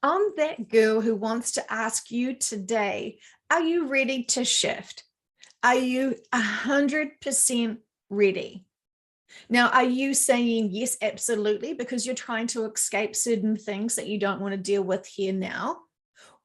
I'm that girl who wants to ask you today, are you ready to shift? Are you 100% ready? Now, are you saying yes, absolutely, because you're trying to escape certain things that you don't want to deal with here now?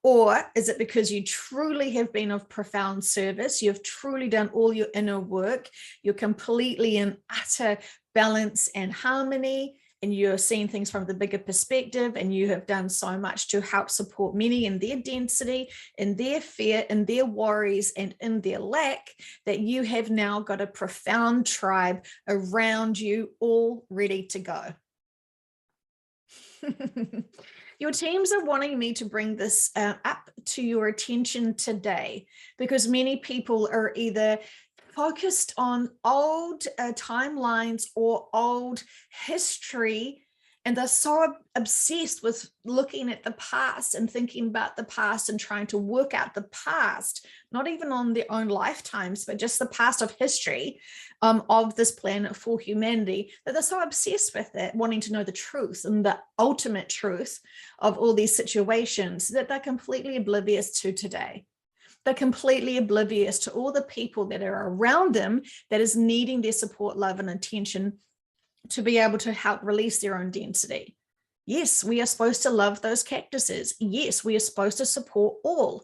Or is it because you truly have been of profound service? You've truly done all your inner work. You're completely in utter balance and harmony, and you're seeing things from the bigger perspective, and you have done so much to help support many in their density, in their fear, in their worries, and in their lack, that you have now got a profound tribe around you all ready to go. Your teams are wanting me to bring this up to your attention today, because many people are either focused on old timelines or old history, and they're so obsessed with looking at the past and thinking about the past and trying to work out the past, not even on their own lifetimes, but just the past of history of this planet for humanity, that they're so obsessed with it, wanting to know the truth and the ultimate truth of all these situations, that they're completely oblivious to today. They're completely oblivious to all the people that are around them that is needing their support, love, and attention to be able to help release their own density. Yes, we are supposed to love those cactuses. Yes, we are supposed to support all,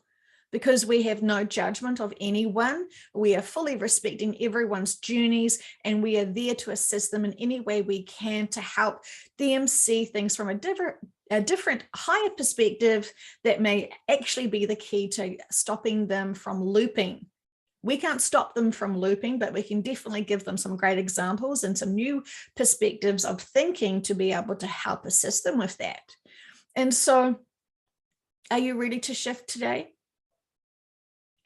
because we have no judgment of anyone. We are fully respecting everyone's journeys, and we are there to assist them in any way we can to help them see things from a different higher perspective that may actually be the key to stopping them from looping. We can't stop them from looping, but we can definitely give them some great examples and some new perspectives of thinking to be able to help assist them with that. And so, are you ready to shift today?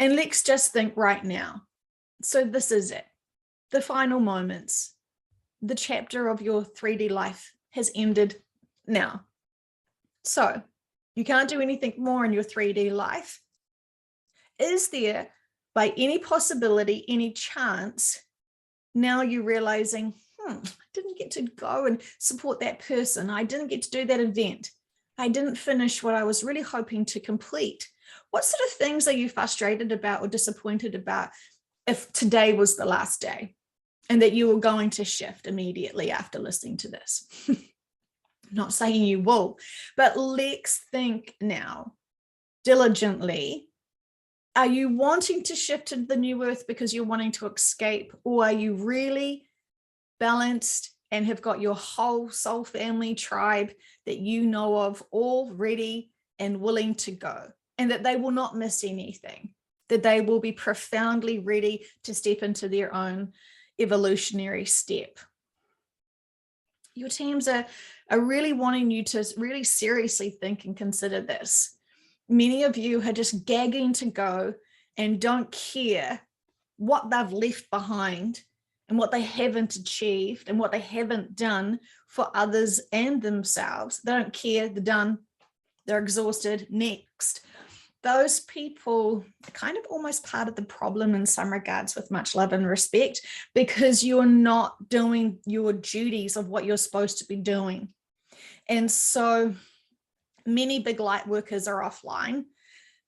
And let's just think right now. So this is it. The final moments. The chapter of your 3D life has ended now. So you can't do anything more in your 3D life. Is there, by any possibility, any chance, now you're realizing, I didn't get to go and support that person. I didn't get to do that event. I didn't finish what I was really hoping to complete. What sort of things are you frustrated about or disappointed about if today was the last day and that you were going to shift immediately after listening to this? I'm not saying you will, but let's think now diligently. Are you wanting to shift to the new earth because you're wanting to escape, or are you really balanced and have got your whole soul family tribe that you know of all ready and willing to go, and that they will not miss anything, that they will be profoundly ready to step into their own evolutionary step? Your teams are really wanting you to really seriously think and consider this. Many of you are just gagging to go and don't care what they've left behind and what they haven't achieved and what they haven't done for others and themselves. They don't care. They're done. They're exhausted. Next. Those people are kind of almost part of the problem in some regards, with much love and respect, because you're not doing your duties of what you're supposed to be doing. And so many big light workers are offline,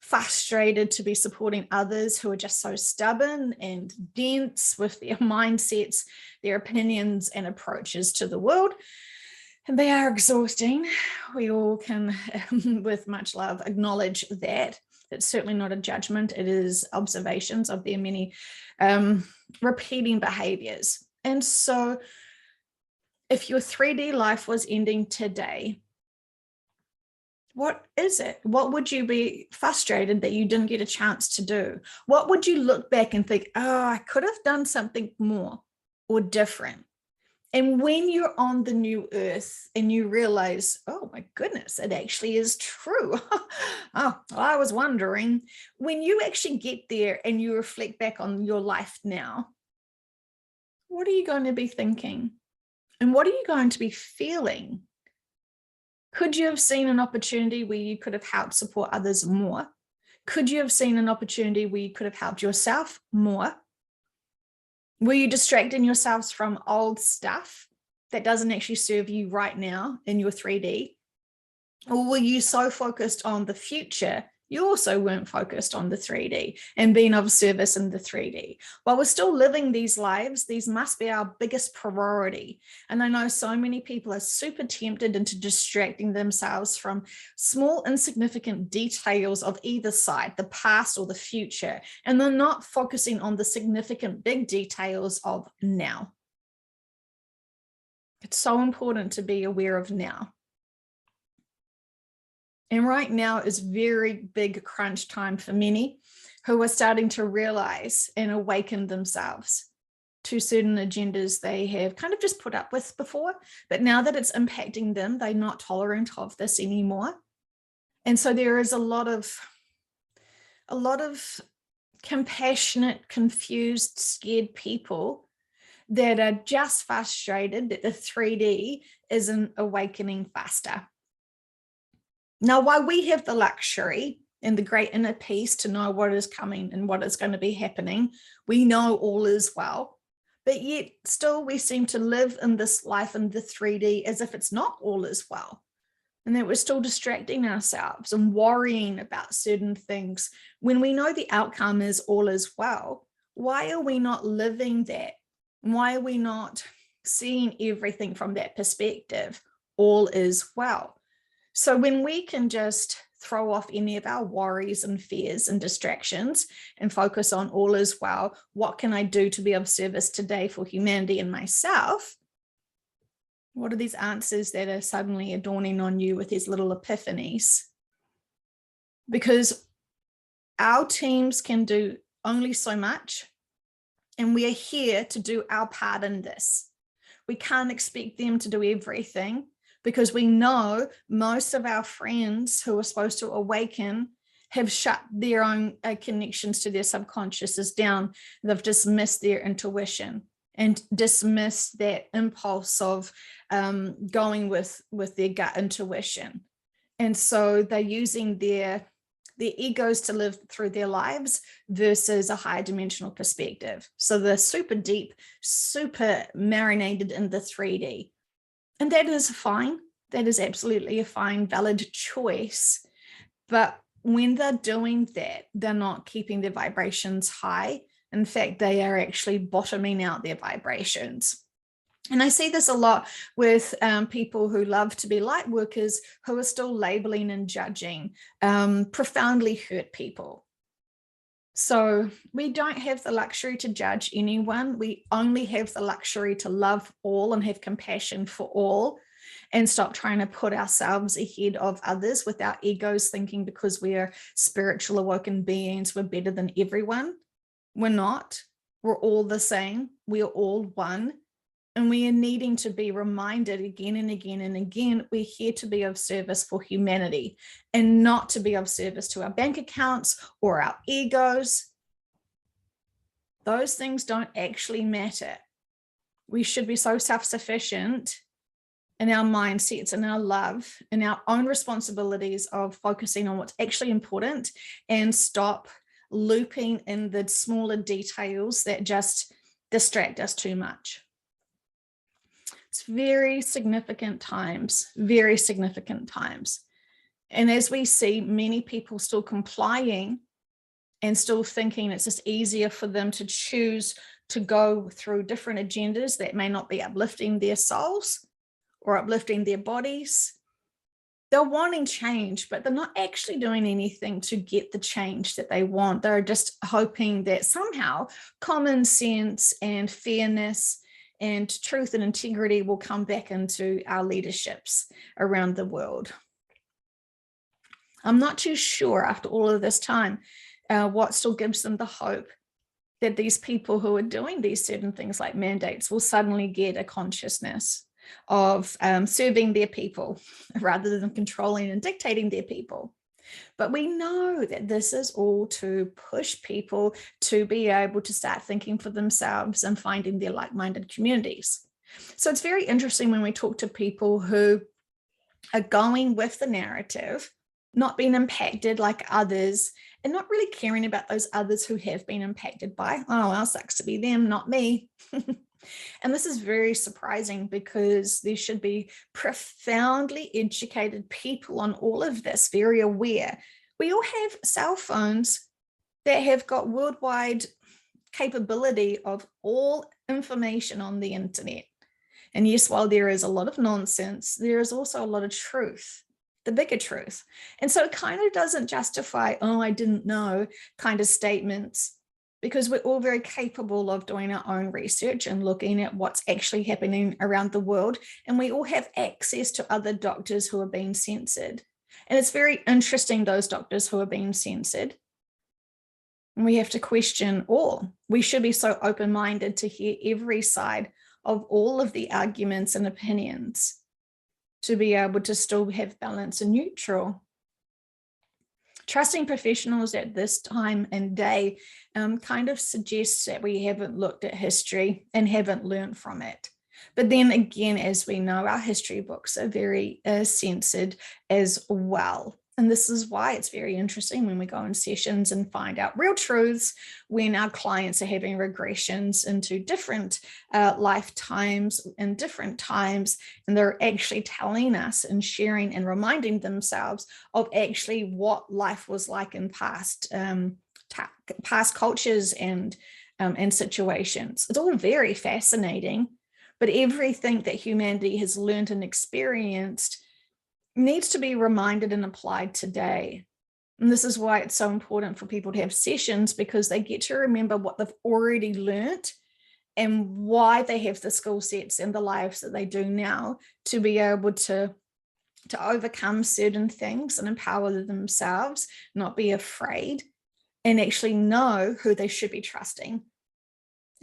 frustrated to be supporting others who are just so stubborn and dense with their mindsets, their opinions and approaches to the world. And they are exhausting. We all can, with much love, acknowledge that. It's certainly not a judgment. It is observations of their many repeating behaviors. And so if your 3D life was ending today, what is it? What would you be frustrated that you didn't get a chance to do? What would you look back and think, oh, I could have done something more or different? And when you're on the new earth and you realize, oh my goodness, it actually is true. Oh, I was wondering. When you actually get there and you reflect back on your life now, what are you going to be thinking? And what are you going to be feeling? Could you have seen an opportunity where you could have helped support others more? Could you have seen an opportunity where you could have helped yourself more? Were you distracting yourselves from old stuff that doesn't actually serve you right now in your 3D? Or were you so focused on the future, you also weren't focused on the 3D and being of service in the 3D? While we're still living these lives, these must be our biggest priority. And I know so many people are super tempted into distracting themselves from small, insignificant details of either side, the past or the future, and they're not focusing on the significant big details of now. It's so important to be aware of now. And right now is very big crunch time for many who are starting to realize and awaken themselves to certain agendas they have kind of just put up with before, but now that it's impacting them, they're not tolerant of this anymore. And so there is a lot of compassionate, confused, scared people that are just frustrated that the 3D isn't awakening faster. Now, while we have the luxury and the great inner peace to know what is coming and what is going to be happening, we know all is well, but yet still we seem to live in this life in the 3D as if it's not all is well, and that we're still distracting ourselves and worrying about certain things when we know the outcome is all is well. Why are we not living that? Why are we not seeing everything from that perspective? All is well. So when we can just throw off any of our worries and fears and distractions and focus on all is well, what can I do to be of service today for humanity and myself? What are these answers that are suddenly dawning on you with these little epiphanies? Because our teams can do only so much, and we are here to do our part in this. We can't expect them to do everything, because we know most of our friends who are supposed to awaken have shut their own connections to their subconsciouses down. They've dismissed their intuition and dismissed that impulse of going with their gut intuition. And so they're using their egos to live through their lives versus a higher dimensional perspective. So they're super deep, super marinated in the 3D. And that is fine. That is absolutely a fine, valid choice. But when they're doing that, they're not keeping their vibrations high. In fact, they are actually bottoming out their vibrations. And I see this a lot with people who love to be light workers who are still labeling and judging profoundly hurt people. So we don't have the luxury to judge anyone. We only have the luxury to love all and have compassion for all, and stop trying to put ourselves ahead of others with our egos, thinking because we are spiritual awoken beings, we're better than everyone. We're not. We're all the same. We are all one. And we are needing to be reminded again and again and again, we're here to be of service for humanity and not to be of service to our bank accounts or our egos. Those things don't actually matter. We should be so self-sufficient in our mindsets and our love and our own responsibilities of focusing on what's actually important and stop looping in the smaller details that just distract us too much. It's very significant times, very significant times. And as we see many people still complying and still thinking it's just easier for them to choose to go through different agendas that may not be uplifting their souls or uplifting their bodies. They're wanting change, but they're not actually doing anything to get the change that they want. They're just hoping that somehow common sense and fairness and truth and integrity will come back into our leaderships around the world. I'm not too sure after all of this time what still gives them the hope that these people who are doing these certain things like mandates will suddenly get a consciousness of serving their people rather than controlling and dictating their people. But we know that this is all to push people to be able to start thinking for themselves and finding their like-minded communities. So it's very interesting when we talk to people who are going with the narrative, not being impacted like others, and not really caring about those others who have been impacted by, oh, well, sucks to be them, not me. And this is very surprising because there should be profoundly educated people on all of this, very aware. We all have cell phones that have got worldwide capability of all information on the internet. And yes, while there is a lot of nonsense, there is also a lot of truth, the bigger truth. And so it kind of doesn't justify, oh, I didn't know kind of statements, because we're all very capable of doing our own research and looking at what's actually happening around the world. And we all have access to other doctors who are being censored. And it's very interesting, those doctors who are being censored. And we have to question all. We should be so open-minded to hear every side of all of the arguments and opinions to be able to still have balance and neutral. Trusting professionals at this time and day kind of suggests that we haven't looked at history and haven't learned from it. But then again, as we know, our history books are very censored as well. And this is why it's very interesting when we go in sessions and find out real truths when our clients are having regressions into different lifetimes and different times, and they're actually telling us and sharing and reminding themselves of actually what life was like in past cultures and situations. It's all very fascinating, but everything that humanity has learned and experienced needs to be reminded and applied today. And this is why it's so important for people to have sessions, because they get to remember what they've already learned and why they have the skill sets and the lives that they do now to be able to overcome certain things and empower themselves, not be afraid, and actually know who they should be trusting.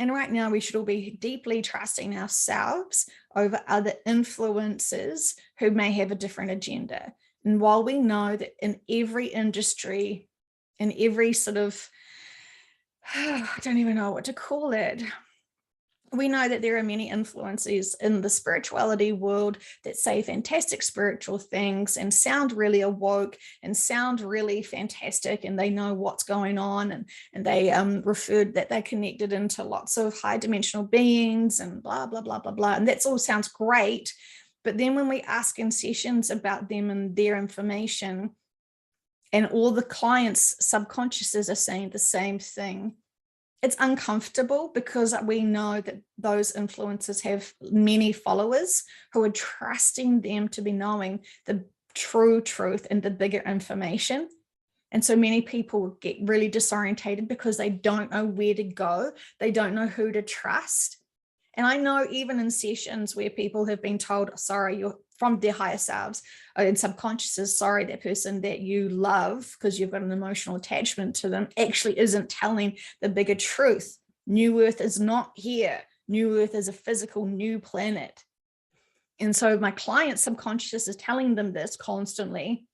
And right now, we should all be deeply trusting ourselves over other influencers who may have a different agenda. And while we know that in every industry, in every sort of, I don't even know what to call it, we know that there are many influences in the spirituality world that say fantastic spiritual things and sound really awoke and sound really fantastic, and they know what's going on, and they referred that they're connected into lots of high dimensional beings and blah, blah, blah, blah, blah. And that's all sounds great. But then when we ask in sessions about them and their information, and all the clients' subconsciouses are saying the same thing, it's uncomfortable, because we know that those influencers have many followers who are trusting them to be knowing the true truth and the bigger information. And so many people get really disorientated because they don't know where to go. They don't know who to trust. And I know even in sessions where people have been told, sorry, you're from their higher selves and subconsciouses, sorry, that person that you love because you've got an emotional attachment to them actually isn't telling the bigger truth. New Earth is not here. New Earth is a physical new planet. And so my client's subconscious is telling them this constantly.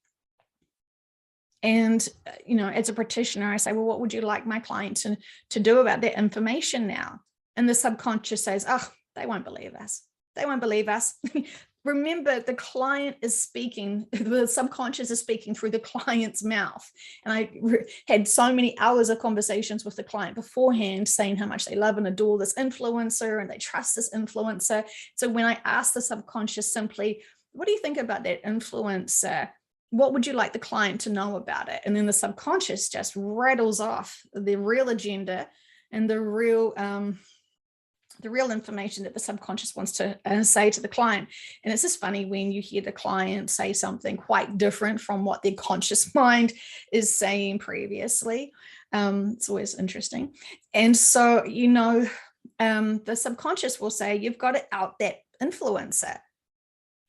And, you know, as a practitioner, I say, well, what would you like my client to do about that information now? And the subconscious says, oh, they won't believe us. They won't believe us. Remember, the client is speaking, the subconscious is speaking through the client's mouth. And I had so many hours of conversations with the client beforehand saying how much they love and adore this influencer and they trust this influencer. So when I asked the subconscious simply, what do you think about that influencer? What would you like the client to know about it? And then the subconscious just rattles off the real agenda and the real information that the subconscious wants to say to the client. And it's just funny when you hear the client say something quite different from what their conscious mind is saying previously. It's always interesting. And so, you know, the subconscious will say, you've got to out that influencer.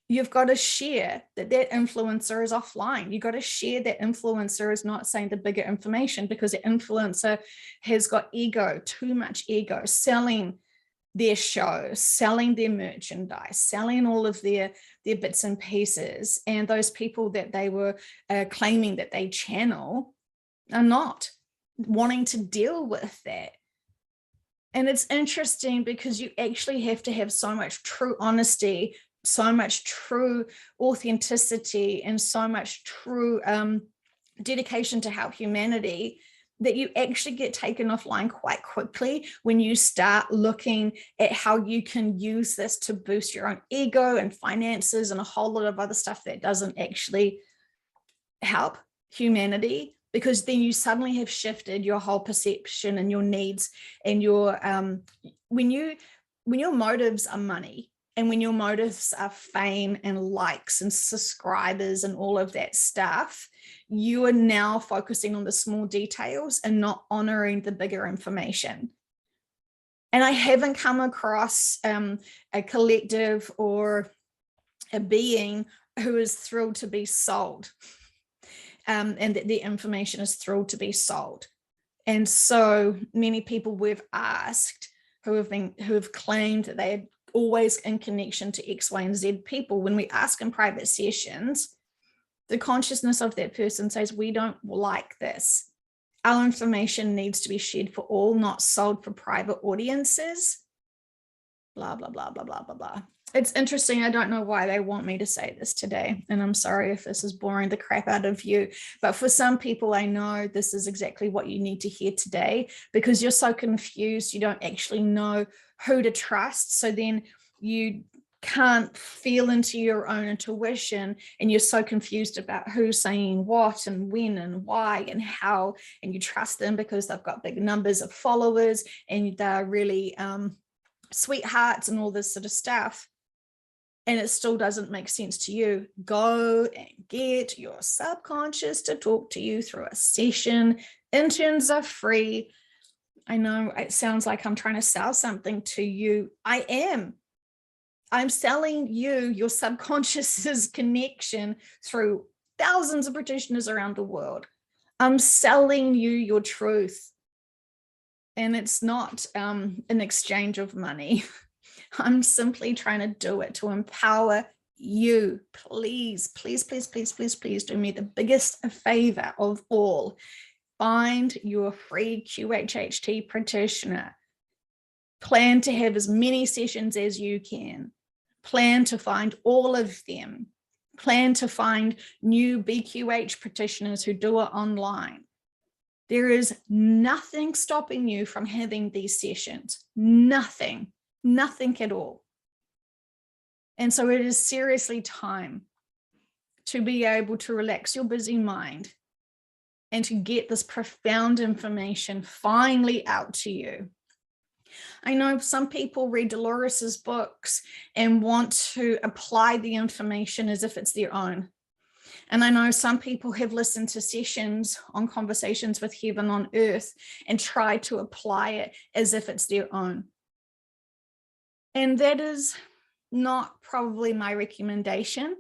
You've got to share that influencer is offline. You've got to share that influencer is not saying the bigger information, because the influencer has got ego, too much ego, selling their shows, selling their merchandise, selling all of their bits and pieces. And those people that they were claiming that they channel are not wanting to deal with that. And it's interesting because you actually have to have so much true honesty, so much true authenticity, and so much true dedication to help humanity that you actually get taken offline quite quickly when you start looking at how you can use this to boost your own ego and finances and a whole lot of other stuff that doesn't actually help humanity, because then you suddenly have shifted your whole perception and your needs and your when your motives are money, and when your motives are fame and likes and subscribers and all of that stuff, you are now focusing on the small details and not honoring the bigger information. And I haven't come across a collective or a being who is thrilled to be sold, and that the information is thrilled to be sold. And so many people we've asked who have claimed that they are always in connection to X, Y, and Z people, when we ask in private sessions, the consciousness of that person says, we don't like this. Our information needs to be shared for all, not sold for private audiences. Blah, blah, blah, blah, blah, blah, blah. It's interesting. I don't know why they want me to say this today. And I'm sorry if this is boring the crap out of you. But for some people, I know this is exactly what you need to hear today, because you're so confused. You don't actually know who to trust. So then you can't feel into your own intuition, and you're so confused about who's saying what and when and why and how, and you trust them because they've got big numbers of followers and they're really sweethearts and all this sort of stuff, and it still doesn't make sense to you. Go and get your subconscious to talk to you through a session. Interns are free. I know it sounds like I'm trying to sell something to you. I am. I'm selling you your subconscious's connection through thousands of practitioners around the world. I'm selling you your truth. And it's not an exchange of money. I'm simply trying to do it to empower you. Please, please, please, please, please, please do me the biggest favor of all. Find your free QHHT practitioner. Plan to have as many sessions as you can. Plan to find all of them. Plan to find new BQH practitioners who do it online. There is nothing stopping you from having these sessions. Nothing, nothing at all. And so it is seriously time to be able to relax your busy mind and to get this profound information finally out to you. I know some people read Dolores's books and want to apply the information as if it's their own. And I know some people have listened to sessions on Conversations with Heaven on Earth and try to apply it as if it's their own. And that is not probably my recommendation.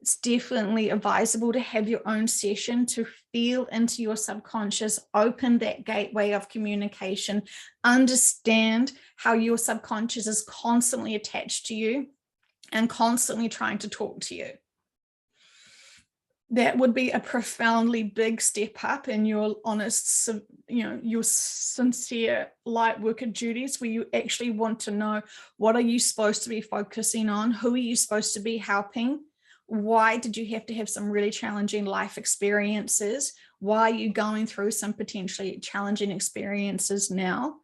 It's definitely advisable to have your own session to feel into your subconscious, open that gateway of communication, understand how your subconscious is constantly attached to you and constantly trying to talk to you. That would be a profoundly big step up in your honest, your sincere light worker duties, where you actually want to know, what are you supposed to be focusing on? Who are you supposed to be helping? Why did you have to have some really challenging life experiences? Why are you going through some potentially challenging experiences now?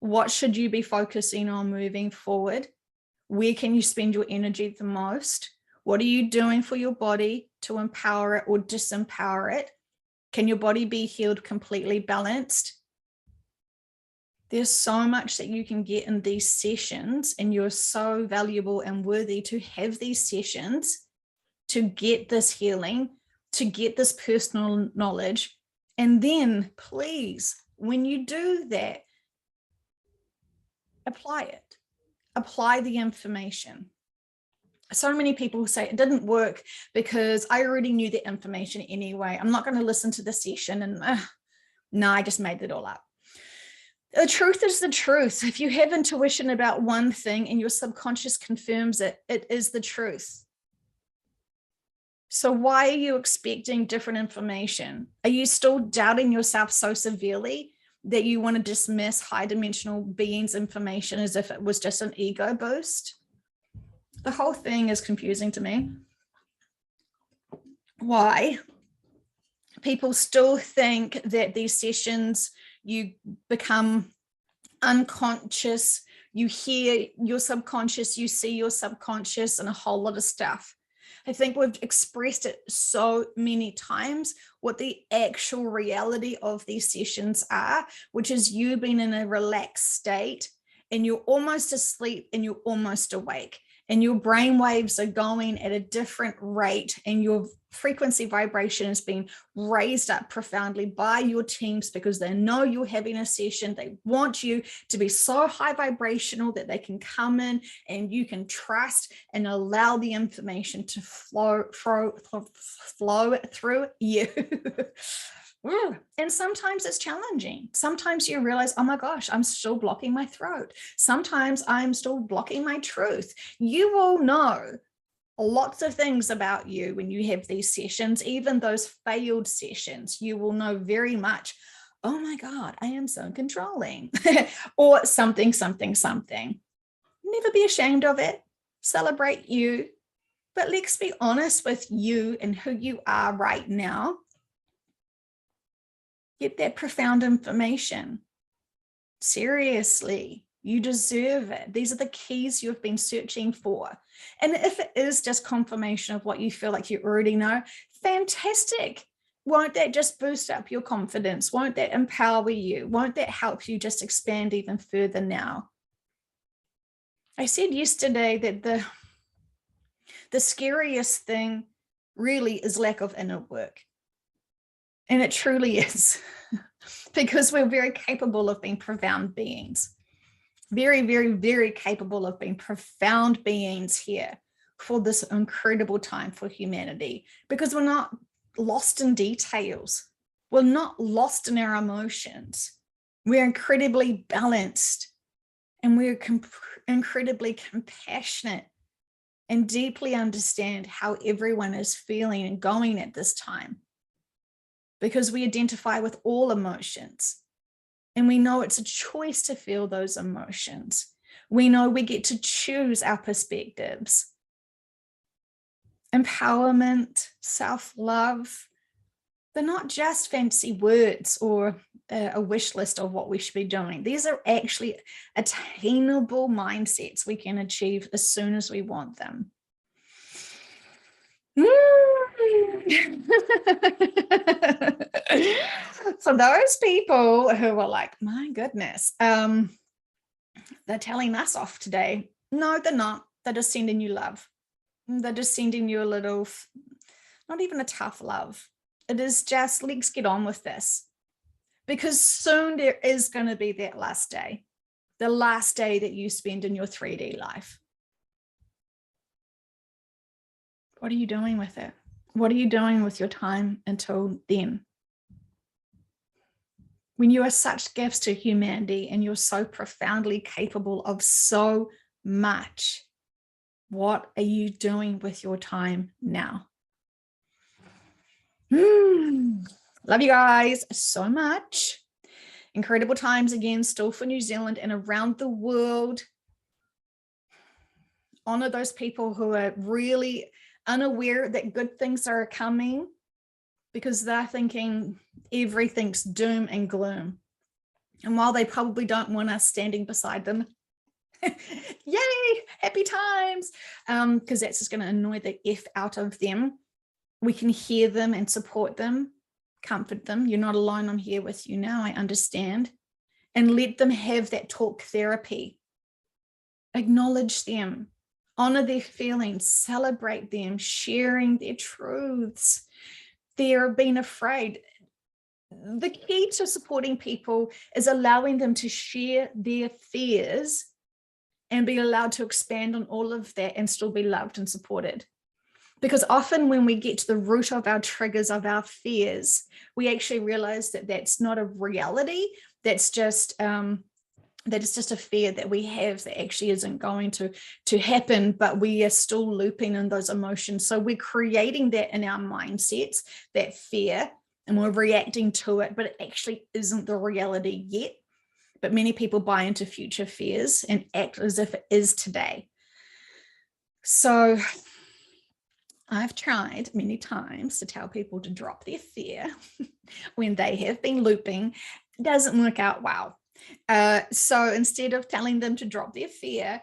What should you be focusing on moving forward? Where can you spend your energy the most? What are you doing for your body to empower it or disempower it? Can your body be healed, completely balanced? There's so much that you can get in these sessions, and you're so valuable and worthy to have these sessions to get this healing, to get this personal knowledge. And then please, when you do that, apply it, apply the information. So many people say it didn't work because I already knew the information anyway. I'm not going to listen to the session, and no, I just made it all up. The truth is the truth. If you have intuition about one thing and your subconscious confirms it, it is the truth. So why are you expecting different information? Are you still doubting yourself so severely that you want to dismiss high dimensional beings' information as if it was just an ego boost? The whole thing is confusing to me. Why People still think that these sessions, you become unconscious, you hear your subconscious, you see your subconscious, and a whole lot of stuff. I think we've expressed it so many times what the actual reality of these sessions are, which is you being in a relaxed state and you're almost asleep and you're almost awake, and your brain waves are going at a different rate, and your frequency vibration is being raised up profoundly by your teams because they know you're having a session. They want you to be so high vibrational that they can come in and you can trust and allow the information to flow through you. And sometimes it's challenging. Sometimes you realize, oh my gosh, I'm still blocking my throat. Sometimes I'm still blocking my truth. You will know lots of things about you when you have these sessions, even those failed sessions. You will know very much, oh my God, I am so controlling, or something. Never be ashamed of it. Celebrate you. But let's be honest with you and who you are right now. Get that profound information. Seriously, you deserve it. These are the keys you've been searching for. And if it is just confirmation of what you feel like you already know, fantastic. Won't that just boost up your confidence? Won't that empower you? Won't that help you just expand even further now? I said yesterday that the scariest thing really is lack of inner work. And it truly is, because we're very capable of being profound beings. Very, very, very capable of being profound beings here for this incredible time for humanity, because we're not lost in details. We're not lost in our emotions. We're incredibly balanced, and we're incredibly compassionate and deeply understand how everyone is feeling and going at this time, because we identify with all emotions. And we know it's a choice to feel those emotions. We know we get to choose our perspectives. Empowerment, self-love, they're not just fancy words or a wish list of what we should be doing. These are actually attainable mindsets we can achieve as soon as we want them. So those people who are like, my goodness, they're telling us off today. No, they're not. They're just sending you love. They're just sending you a little, not even a tough love. It is just, let's get on with this. Because soon there is going to be that last day, the last day that you spend in your 3D life. What are you doing with it? What are you doing with your time until then? When you are such gifts to humanity and you're so profoundly capable of so much, what are you doing with your time now? Love you guys so much. Incredible times again, still for New Zealand and around the world. Honor those people who are really unaware that good things are coming, because they're thinking everything's doom and gloom. And while they probably don't want us standing beside them, yay, happy times, because that's just going to annoy the F out of them, we can hear them and support them, comfort them. You're not alone. I'm here with you now. I understand. And let them have that talk therapy. Acknowledge them. Honor their feelings, celebrate them, sharing their truths. They're being afraid. The key to supporting people is allowing them to share their fears and be allowed to expand on all of that and still be loved and supported. Because often when we get to the root of our triggers, of our fears, we actually realize that that's not a reality. That's just that it's just a fear that we have that actually isn't going to happen, but we are still looping in those emotions. So we're creating that in our mindsets, that fear, and we're reacting to it, but it actually isn't the reality yet. But many people buy into future fears and act as if it is today. So I've tried many times to tell people to drop their fear when they have been looping. It doesn't work out well. So instead of telling them to drop their fear,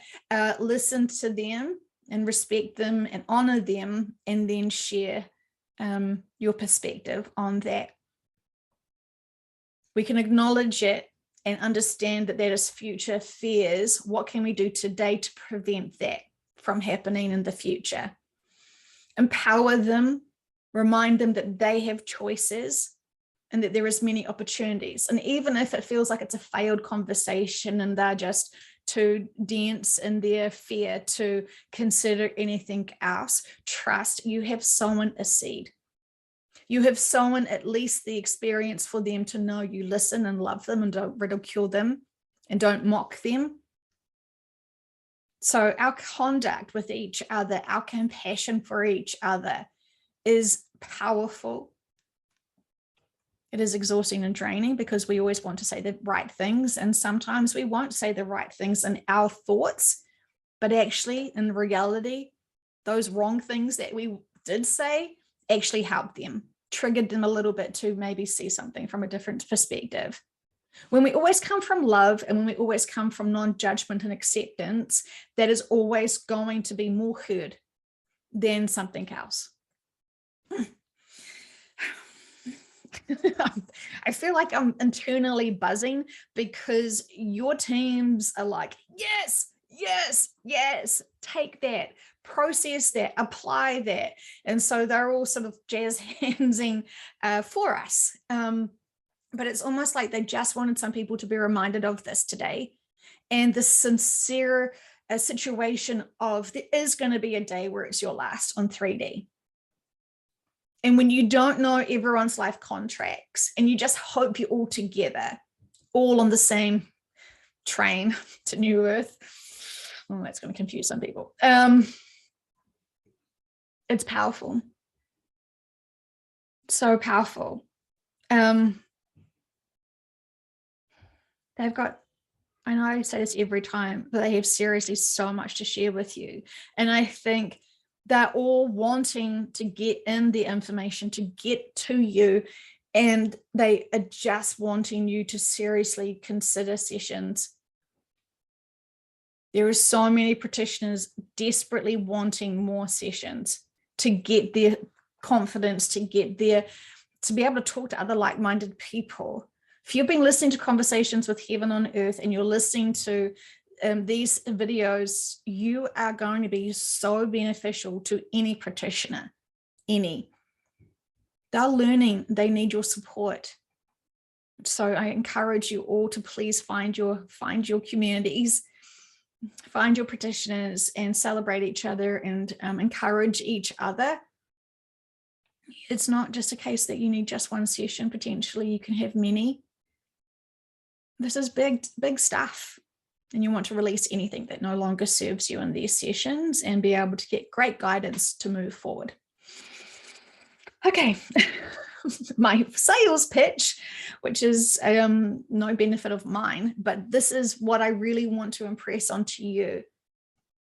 listen to them and respect them and honor them, and then share your perspective on that. We can acknowledge it and understand that that is future fears. What can we do today to prevent that from happening in the future? Empower them, remind them that they have choices and that there is many opportunities. And even if it feels like it's a failed conversation and they're just too dense in their fear to consider anything else, trust you have sown a seed. You have sown at least the experience for them to know you listen and love them and don't ridicule them and don't mock them. So our conduct with each other, our compassion for each other is powerful. It is exhausting and draining because we always want to say the right things. And sometimes we won't say the right things in our thoughts, but actually in reality, those wrong things that we did say actually helped them, triggered them a little bit to maybe see something from a different perspective. When we always come from love and when we always come from non-judgment and acceptance, that is always going to be more heard than something else. I feel like I'm internally buzzing because your teams are like, yes, yes, yes, take that, process that, apply that. And so they're all sort of jazz handsing for us. But it's almost like they just wanted some people to be reminded of this today. And the sincere situation of there is going to be a day where it's your last on 3D. And when you don't know everyone's life contracts and you just hope you're all together, all on the same train to New Earth. Oh, that's going to confuse some people. It's powerful. So powerful. They've got, I know I say this every time, but they have seriously so much to share with you. And I think they're all wanting to get in the information, to get to you, and they are just wanting you to seriously consider sessions. There are so many practitioners desperately wanting more sessions to get their confidence, to get their, to be able to talk to other like-minded people. If you've been listening to Conversations with Heaven on Earth and you're listening to these videos, you are going to be so beneficial to any practitioner, any. They're learning, they need your support. So I encourage you all to please find your communities, find your practitioners and celebrate each other and encourage each other. It's not just a case that you need just one session, potentially you can have many. This is big stuff. And you want to release anything that no longer serves you in these sessions and be able to get great guidance to move forward. Okay, my sales pitch, which is no benefit of mine, but this is what I really want to impress onto you,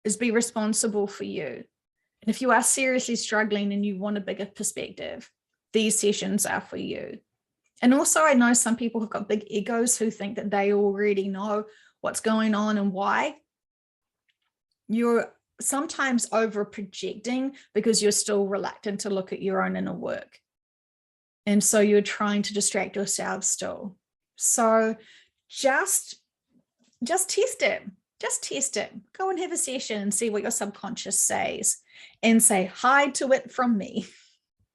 is be responsible for you. And if you are seriously struggling and you want a bigger perspective, these sessions are for you. And also, I know some people have got big egos who think that they already know what's going on and why. You're sometimes over projecting because you're still reluctant to look at your own inner work. And so you're trying to distract yourself still. So just test it. Just test it. Go and have a session and see what your subconscious says and say hi to it from me.